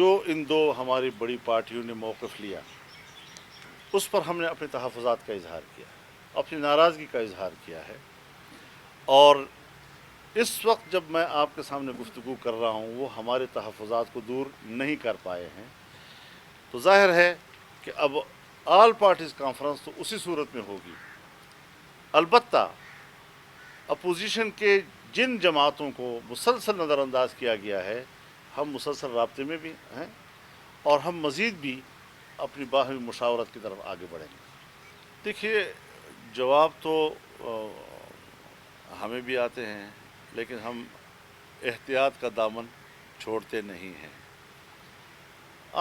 جو ان دو ہماری بڑی پارٹیوں نے موقف لیا اس پر ہم نے اپنے تحفظات کا اظہار کیا، اپنی ناراضگی کا اظہار کیا ہے، اور اس وقت جب میں آپ کے سامنے گفتگو کر رہا ہوں وہ ہمارے تحفظات کو دور نہیں کر پائے ہیں، تو ظاہر ہے کہ اب آل پارٹیز کانفرنس تو اسی صورت میں ہوگی۔ البتہ اپوزیشن کے جن جماعتوں کو مسلسل نظر انداز کیا گیا ہے، ہم مسلسل رابطے میں بھی ہیں اور ہم مزید بھی اپنی باہمی مشاورت کی طرف آگے بڑھیں گے۔ دیکھیے، جواب تو ہمیں بھی آتے ہیں، لیکن ہم احتیاط کا دامن چھوڑتے نہیں ہیں۔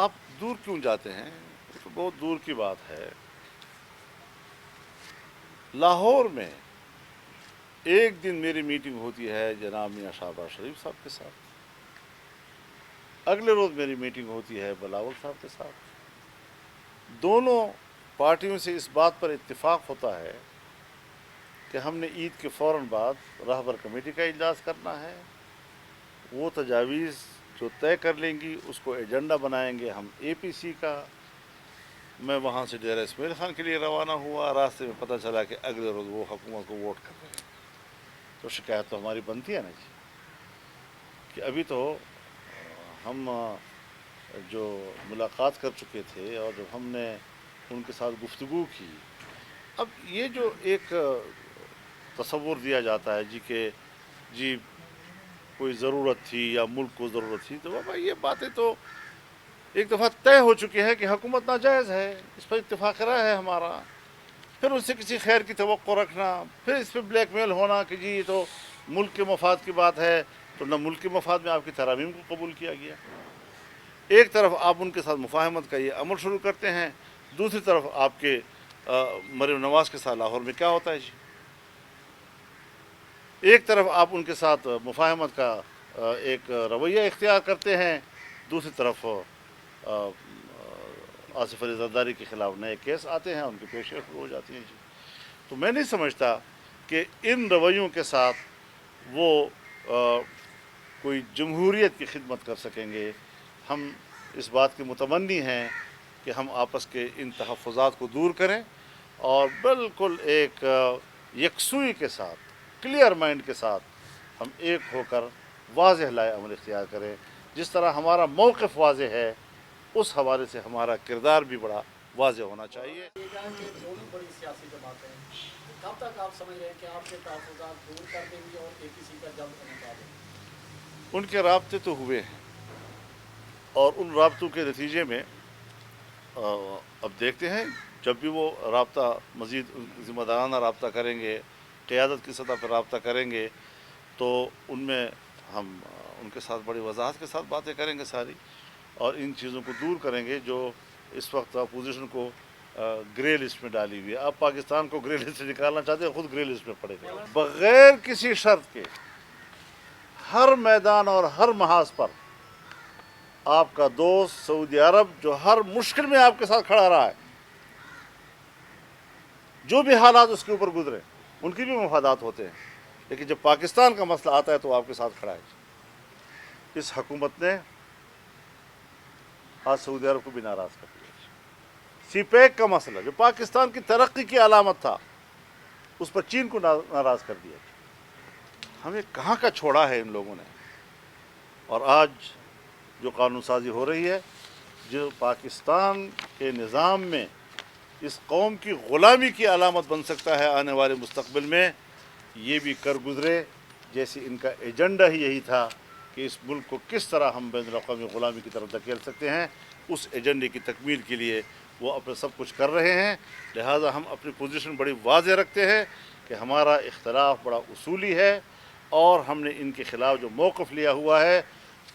آپ دور کیوں جاتے ہیں؟ یہ تو بہت دور کی بات ہے۔ لاہور میں ایک دن میری میٹنگ ہوتی ہے جناب میاں شہباز شریف صاحب کے ساتھ، اگلے روز میری میٹنگ ہوتی ہے بلاول صاحب کے ساتھ۔ دونوں پارٹیوں سے اس بات پر اتفاق ہوتا ہے کہ ہم نے عید کے فوراً بعد رہبر کمیٹی کا اجلاس کرنا ہے، وہ تجاویز جو طے کر لیں گی اس کو ایجنڈا بنائیں گے ہم اے پی سی کا۔ میں وہاں سے ڈیرہ اسماعیل خان کے لیے روانہ ہوا، راستے میں پتہ چلا کہ اگلے روز وہ حکومت کو ووٹ کر رہے ہیں۔ تو شکایت تو ہماری بنتی ہے نا جی، کہ ابھی تو ہم جو ملاقات کر چکے تھے اور جب ہم نے ان کے ساتھ گفتگو کی، اب یہ جو ایک تصور دیا جاتا ہے جی کوئی ضرورت تھی یا ملک کو ضرورت تھی، تو بابا یہ باتیں تو ایک دفعہ طے ہو چکی ہے کہ حکومت ناجائز ہے، اس پر اتفاق رائے ہے ہمارا۔ پھر اس سے کسی خیر کی توقع رکھنا، پھر اس پہ بلیک میل ہونا کہ جی یہ تو ملک کے مفاد کی بات ہے، تو نہ ملک کے مفاد میں آپ کی ترامیم کو قبول کیا گیا۔ ایک طرف آپ ان کے ساتھ مفاہمت کا یہ عمل شروع کرتے ہیں، دوسری طرف آپ کے مریم نواز کے ساتھ لاہور میں کیا ہوتا ہے جی؟ ایک طرف آپ ان کے ساتھ مفاہمت کا ایک رویہ اختیار کرتے ہیں، دوسری طرف آصف علی زرداری کے خلاف نئے کیس آتے ہیں، ان کی پیشیاں شروع ہو جاتی ہیں جی۔ تو میں نہیں سمجھتا کہ ان رویوں کے ساتھ وہ کوئی جمہوریت کی خدمت کر سکیں گے۔ ہم اس بات کے متمنی ہیں کہ ہم آپس کے ان تحفظات کو دور کریں اور بالکل ایک یکسوئی کے ساتھ، کلیئر مائنڈ کے ساتھ ہم ایک ہو کر واضح لائے عمل اختیار کریں۔ جس طرح ہمارا موقف واضح ہے، اس حوالے سے ہمارا کردار بھی بڑا واضح ہونا چاہیے۔ دونوں بڑی سیاسی جماعتیں ہیں، کب تک آپ سمجھ رہے ہیں کہ آپ کے تحفظات دور کر دیں گے اور اے پی سی کا جلد انعقاد ہوگا؟ ان کے رابطے تو ہوئے ہیں اور ان رابطوں کے نتیجے میں اب دیکھتے ہیں، جب بھی وہ رابطہ مزید ذمہ دارانہ رابطہ کریں گے، قیادت کی سطح پر رابطہ کریں گے، تو ان میں ہم ان کے ساتھ بڑی وضاحت کے ساتھ باتیں کریں گے ساری، اور ان چیزوں کو دور کریں گے جو اس وقت اپوزیشن کو گرے لسٹ میں ڈالی ہوئی ہے۔ آپ پاکستان کو گرے لسٹ سے نکالنا چاہتے ہیں، خود گرے لسٹ میں پڑے گا۔ بغیر کسی شرط کے ہر میدان اور ہر محاذ پر آپ کا دوست سعودی عرب، جو ہر مشکل میں آپ کے ساتھ کھڑا رہا ہے، جو بھی حالات اس کے اوپر گزرے، ان کی بھی مفادات ہوتے ہیں، لیکن جب پاکستان کا مسئلہ آتا ہے تو آپ کے ساتھ کھڑا ہے۔ اس حکومت نے آج سعودی عرب کو بھی ناراض کر دیا۔ سی پیک کا مسئلہ جو پاکستان کی ترقی کی علامت تھا، اس پر چین کو ناراض کر دیا۔ ہمیں کہاں کا چھوڑا ہے ان لوگوں نے؟ اور آج جو قانون سازی ہو رہی ہے، جو پاکستان کے نظام میں اس قوم کی غلامی کی علامت بن سکتا ہے آنے والے مستقبل میں، یہ بھی کر گزرے۔ جیسے ان کا ایجنڈا ہی یہی تھا کہ اس ملک کو کس طرح ہم بین الاقوامی غلامی کی طرف دھکیل سکتے ہیں، اس ایجنڈے کی تکمیل کے لیے وہ اپنے سب کچھ کر رہے ہیں۔ لہٰذا ہم اپنی پوزیشن بڑی واضح رکھتے ہیں کہ ہمارا اختلاف بڑا اصولی ہے، اور ہم نے ان کے خلاف جو موقف لیا ہوا ہے،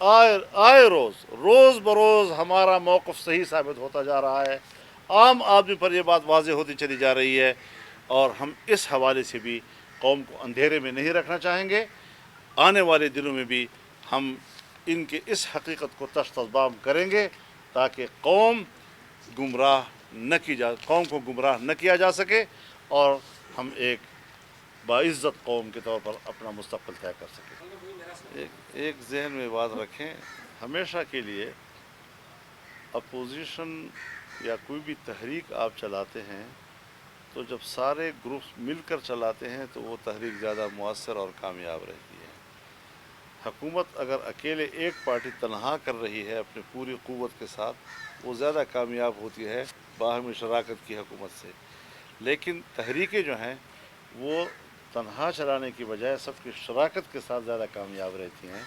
آئے روز بروز ہمارا موقف صحیح ثابت ہوتا جا رہا ہے، عام آدمی پر یہ بات واضح ہوتی چلی جا رہی ہے، اور ہم اس حوالے سے بھی قوم کو اندھیرے میں نہیں رکھنا چاہیں گے۔ آنے والے دنوں میں بھی ہم ان کے اس حقیقت کو تشتزبام کریں گے تاکہ قوم کو گمراہ نہ کیا جا سکے، اور ہم ایک باعزت قوم کے طور پر اپنا مستقبل طے کر سکیں۔ ایک ذہن میں بات رکھیں، ہمیشہ کے لیے اپوزیشن یا کوئی بھی تحریک آپ چلاتے ہیں تو جب سارے گروپس مل کر چلاتے ہیں تو وہ تحریک زیادہ مؤثر اور کامیاب رہتی ہے. حکومت اگر اکیلے ایک پارٹی تنہا کر رہی ہے اپنی پوری قوت کے ساتھ وہ زیادہ کامیاب ہوتی ہے باہمی شراکت کی حکومت سے. لیکن تحریکیں جو ہیں وہ تنہا چلانے کی بجائے سب کی شراکت کے ساتھ زیادہ کامیاب رہتی ہیں.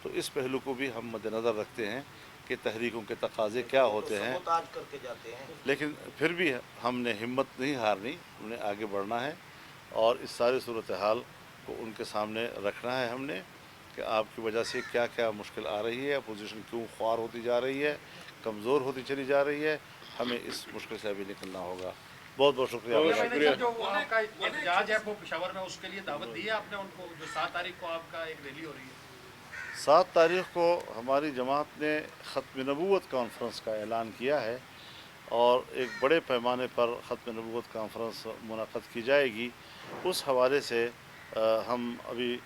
تو اس پہلو کو بھی ہم مد نظر رکھتے ہیں کہ تحریکوں کے تقاضے کیا ہوتے ہیں. سبوتاج کر کے جاتے ہیں. لیکن پھر بھی ہم نے ہمت نہیں ہارنی, ہم نے آگے بڑھنا ہے اور اس ساری صورتحال کو ان کے سامنے رکھنا ہے ہم نے کہ آپ کی وجہ سے کیا کیا مشکل آ رہی ہے, اپوزیشن کیوں خوار ہوتی جا رہی ہے, کمزور ہوتی چلی جا رہی ہے. ہمیں اس مشکل سے ابھی نکلنا ہوگا. بہت بہت شکریہ. جو آپ کا احتجاج ہے وہ پشاور میں, اس کے لیے دعوت دی ہے آپ نے ان کو, جو 7 تاریخ کو آپ کا ایک ریلی ہو رہی ہے؟ 7 تاریخ کو ہماری جماعت نے ختم نبوت کانفرنس کا اعلان کیا ہے اور ایک بڑے پیمانے پر ختم نبوت کانفرنس منعقد کی جائے گی. اس حوالے سے ہم ابھی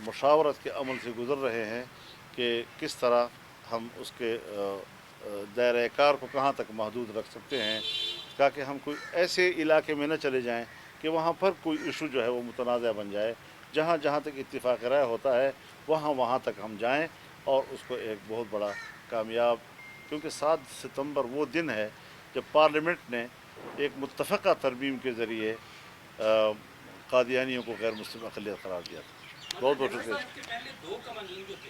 مشاورت کے عمل سے گزر رہے ہیں کہ کس طرح ہم اس کے دائرۂ کار کو کہاں تک محدود رکھ سکتے ہیں تاکہ ہم کوئی ایسے علاقے میں نہ چلے جائیں کہ وہاں پر کوئی ایشو جو ہے وہ متنازع بن جائے. جہاں جہاں تک اتفاق رائے ہوتا ہے وہاں تک ہم جائیں اور اس کو ایک بہت بڑا کامیاب, کیونکہ 7 ستمبر وہ دن ہے جب پارلیمنٹ نے ایک متفقہ ترمیم کے ذریعے قادیانیوں کو غیر مسلم اقلیت قرار دیا تھا. بہت بہت شکریہ. پہلے 2 قوانین جو تھے